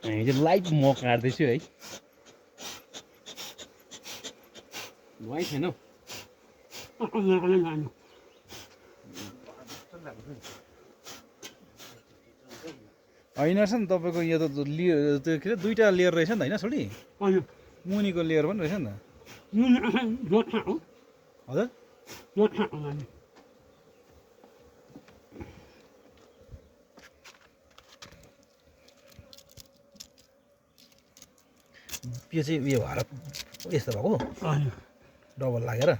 हिजो लाइभ म काट्दैछु है भइ छैन हौ होइन रहेछ नि तपाईँको यो त त्यो के अरे दुईवटा लेयर रहेछ नि त होइन छोडी मुनिको लेयर पनि रहेछ नि त हजुर यो चाहिँ उयो भएर यस्तो भएको डबल लागेर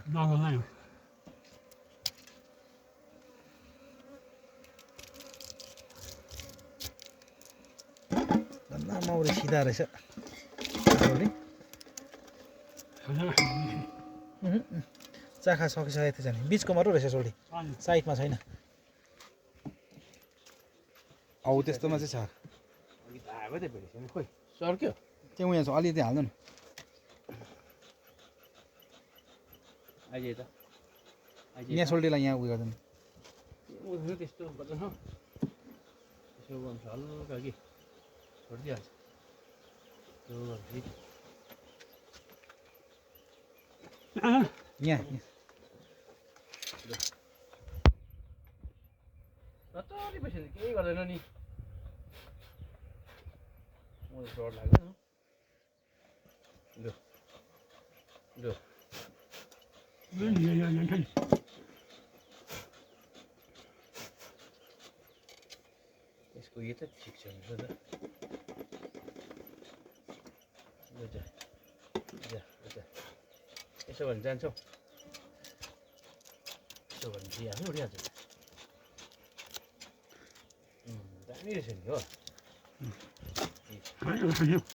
धन्न मौरी सिधा रहेछ चाखा सकिसकेको थिएछ नि बिचको मात्रै रहेछ सोडी साइडमा छैन हौ त्यस्तोमा चाहिँ छ खोइ सर्क्यो त्यो उयो छ अलिकति हाल्नु न अहिले त यहाँ सोल्टीलाई यहाँ उयो गर्दैन त्यस्तो गर्दैन त्यसो गर्नु हल्का कि छोडिदिइहाल्छ त्यो यहाँ कति पैसा केही गर्दैन नि मलाई डर लाग्दैन लु यसको यो त ठिक छ यसो भने जान्छौ यसो भने दिइहाल्नु उडिहाल्छ दामी रहेछ नि हो